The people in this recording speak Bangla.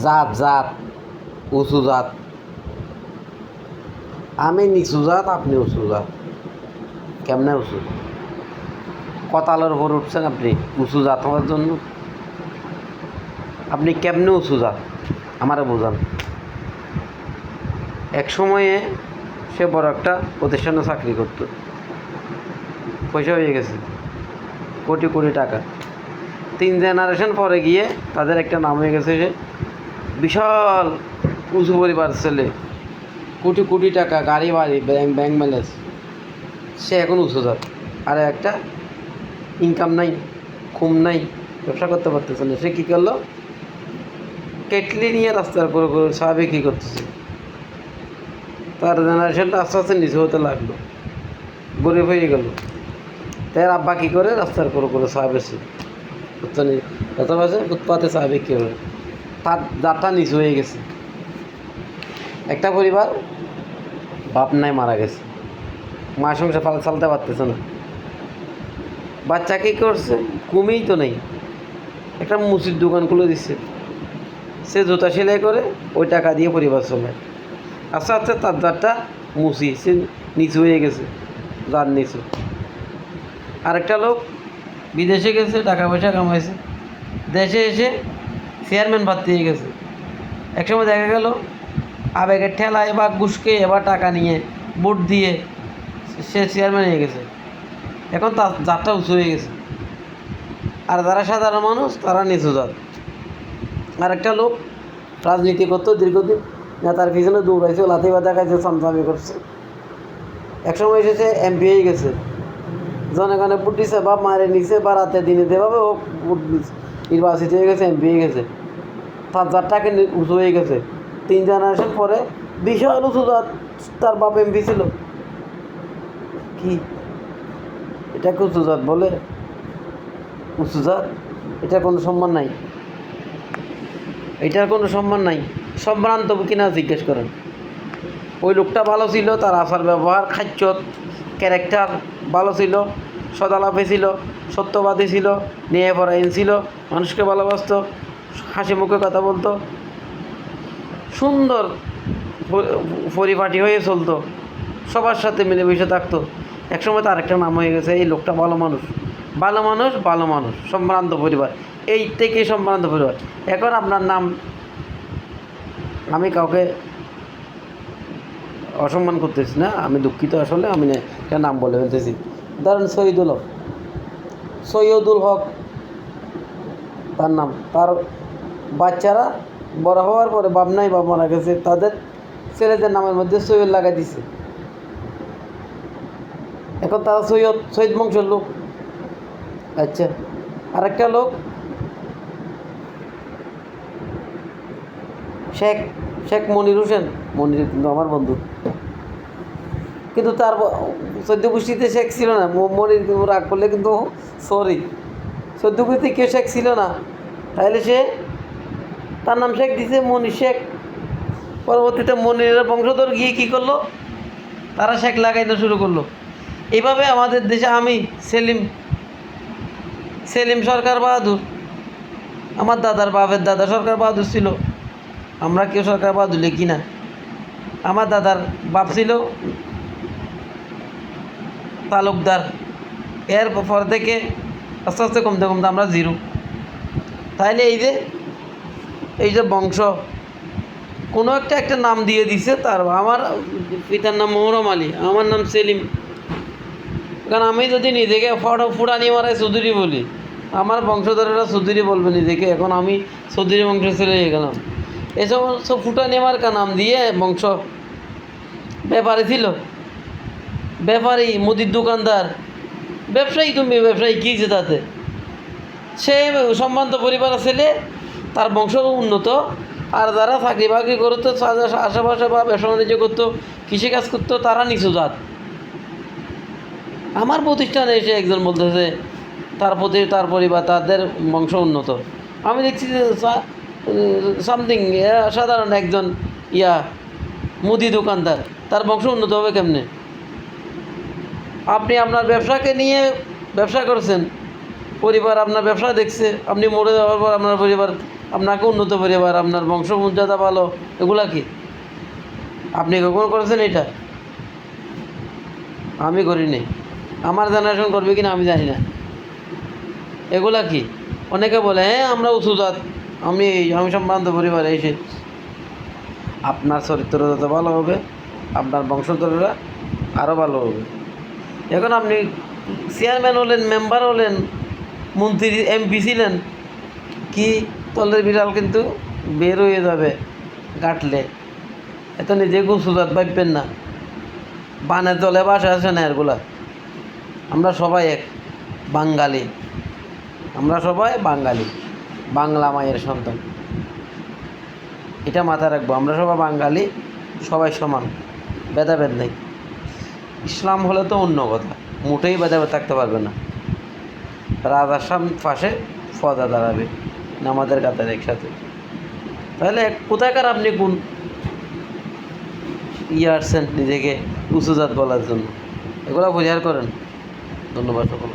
জাত জাত উঁচু জাত। আমি নিচু জাত, আপনি উঁচু জাত। কেমনে উঁচু? কতালের উপর উঠছেন আপনি উঁচু জাত হওয়ার জন্য? আপনি কেমনে উঁচু জাত আমারে বোঝান। এক সময়ে সে বড় একটা প্রতিষ্ঠানে চাকরি করতো, পয়সা হয়ে গেছে কোটি কোটি টাকা। 3 জেনারেশন পরে গিয়ে তাদের একটা নাম হয়ে গেছে, সে বিশাল উঁচু পরিবার ছেলে, কোটি কোটি টাকা, গাড়ি বাড়ি, ব্যাংক ব্যালেন্স। সে এখন উঁচু জাত। আর একটা ইনকাম নাই, ঘুম নাই, ব্যবসা করতে পারতেছে না। সে কী করলো? কেটলি নিয়ে রাস্তার করে করে স্বাভাবিক কী করতেছে, তার জেনারেশনটা আস্তে আস্তে নিচু হতে লাগলো, গরিব হয়ে গেল। তার আব্বা কী করে? রাস্তার করে চা বেছে, যত বাসে ফুটপাতে চা বিক্রি করে। তার জাতটা নিচু হয়ে গেছে। একটা পরিবার বাপ নাই, মারা গেছে, মা সংসার চালতে পারতেছে না। বাচ্চা কী করছে? ঘুমেই তো নেই, একটা মুচির দোকান খুলে দিচ্ছে। সে জুতা সেলাই করে ওই টাকা দিয়ে পরিবার চলে। আস্তে আস্তে তার জাতটা মুচি, সে নিচু হয়ে গেছে, জাত নিচু। আরেকটা লোক বিদেশে গেছে, টাকা পয়সা কামাইছে, দেশে এসে চেয়ারম্যান প্রার্থী হয়ে গেছে। একসময় দেখা গেল আবেগের ঠেলায় বা ঘুষকে এবার টাকা নিয়ে ভোট দিয়ে সে চেয়ারম্যান হয়ে গেছে। এখন তার জাতটা উঁচু হয়ে গেছে। আর যারা সাধারণ মানুষ তারা নিচু জাত। আর একটা লোক রাজনীতি করতো দীর্ঘদিন, নেতার পিছনে দৌড়াইছে, লাথি বাধা খাইছে, চামচামি করছে। একসময় এসেছে এমপি হয়ে গেছে, জনগণে ভোট দিছে বা মারে নিছে বা রাতে দিনে যেভাবে ও ভোট নির্বাচিত হয়ে গেছে, এমপি হয়ে গেছে। তার জাতটাকে উঁচু হয়ে গেছে। 3 জেনারেশন পরে বিশাল উঁচু জাত। তার বাপ এমপি ছিল। কি এটাকে উঁচু জাত বলে? উঁচু জাত? এটার কোনো সম্মান নাই, এটার কোনো সম্মান নাই। সম্ভ্রান্ত কিনা জিজ্ঞেস করেন। ওই লোকটা ভালো ছিল, তার আচার ব্যবহার, খাদ্য, ক্যারেক্টার ভালো ছিল, সদালাপে ছিল, সত্যবাদী ছিল, ন্যায়পরায়ণ ছিল, মানুষকে ভালোবাসত, হাসি মুখে কথা বলতো, সুন্দর পরিপাটি হয়ে চলতো, সবার সাথে মিলেমিশে থাকতো। একসময় তার একটা নাম হয়ে গেছে, এই লোকটা ভালো মানুষ, ভালো মানুষ, ভালো মানুষ, সম্ভ্রান্ত পরিবার, এই থেকে সম্ভ্রান্ত পরিবার। এখন আপনার নাম, আমি কাউকে অসম্মান করতেছি না, আমি দুঃখিত, আসলে আমি একটা নাম বলে ফেলতেছি। ধরেন সৈয়দুল হক তার নাম। তার বাচ্চারা বড় হওয়ার পরে বাপ নাই, বাপ মারা গেছে, তাদের ছেলেদের নামের মধ্যে সৈয়দ লাগাই দিছে। এখন তারা শহীদ বংশের লোক। আচ্ছা, আরেকটা লোক শেখ মনির হোসেন। মনির কিন্তু আমার বন্ধু, কিন্তু তার 14 গোষ্ঠীতে শেখ ছিল না। মনির রাগ করলে কিন্তু সরি, 14 গোষ্ঠীতে কেউ শেখ ছিল না, তাহলে সে তার নাম শেখ দিছে, মনির শেখ। পরবর্তীতে মনিরের বংশধর গিয়ে কী করলো? তারা শেখ লাগাইতে শুরু করলো। এইভাবে আমাদের দেশে আমি সেলিম সরকার বাহাদুর, আমার দাদার বাপের দাদা সরকার বাহাদুর ছিল। আমরা কেউ সরকার বাহাদুর লিখি না। আমার দাদার বাপ ছিল তালুকদার। এর পর থেকে আস্তে আস্তে কমতে কমতে আমরা জিরো। তাইলে এই যে বংশ, কোনো একটা নাম দিয়ে দিছে। তার আমার পিতার নাম মোহরম আলী, আমার নাম সেলিম। কারণ আমি যদি নিজেকে ফুটানি মারাই চৌধুরী বলি, আমার বংশধরেরা চৌধুরী বলবে নিজেকে। এখন আমি চৌধুরী বংশের ছেলে হয়ে গেলাম। এই সমস্ত ফুটানি মার্কা নাম দিয়ে বংশ। ব্যাপারী ছিল, ব্যাপারী, মুদির দোকানদার, ব্যবসায়ী। তুমি ব্যবসায়ী কী যে তাতে? সে সম্ভ্রান্ত পরিবারের ছেলে, তার বংশ উন্নত। আর যারা চাকরি বাকরি করতো, আশেপাশে বা ব্যবসা বাণিজ্য করতো, কৃষিকাজ করতো, তারা নিচু জাত। আমার প্রতিষ্ঠানে এসে একজন বলতেছে তার পরিবার, তাদের বংশ উন্নত। আমি দেখছি যে সামথিং সাধারণ একজন মুদি দোকানদার, তার বংশ উন্নত হবে কেমনে? আপনি আপনার ব্যবসাকে নিয়ে ব্যবসা করছেন, পরিবার আপনার ব্যবসা দেখছে, আপনি মরে যাওয়ার পর আপনার পরিবার আপনাকে উন্নত পরিবার, আপনার বংশমর্যাদা ভালো, এগুলা কি? আপনি কখনো করেছেন এটা? আমি করিনি। আমার জেনারেশন করবে কিনা আমি জানি না। এগুলা কি? অনেকে বলে হ্যাঁ আমরা উঁচু জাত, আমি সম্ভ্রান্ত পরিবারে এসে। আপনার চরিত্র যত ভালো হবে, আপনার বংশধররা আরও ভালো হবে। এখন আপনি চেয়ারম্যান হলেন, মেম্বার হলেন, মন্ত্রী, এমপি ছিলেন, কি তলের বিড়াল কিন্তু বের হয়ে যাবে কাটলে। এত নিজে খুব সুজাত ভাববেন না। বানের তলে বাসা আছে না এরগুলা। আমরা সবাই এক বাঙালি, আমরা সবাই বাঙালি, বাংলা মায়ের সন্তান। এটা মাথায় রাখবো, আমরা সবাই বাঙালি, সবাই সমান, ভেদাভেদ নেই। ইসলাম হলে তো অন্য কথা, মোটেই ভেদাভেদ থাকতে পারবে না। রাজার পাশে ফদা দাঁড়াবে নামাজের কাতার একসাথে। তাহলে কোথাকার আপনি কোন আসছেন নিজেকে উঁচু জাত বলার জন্য? এগুলো পরিহার করেন। ধন্যবাদ সকল।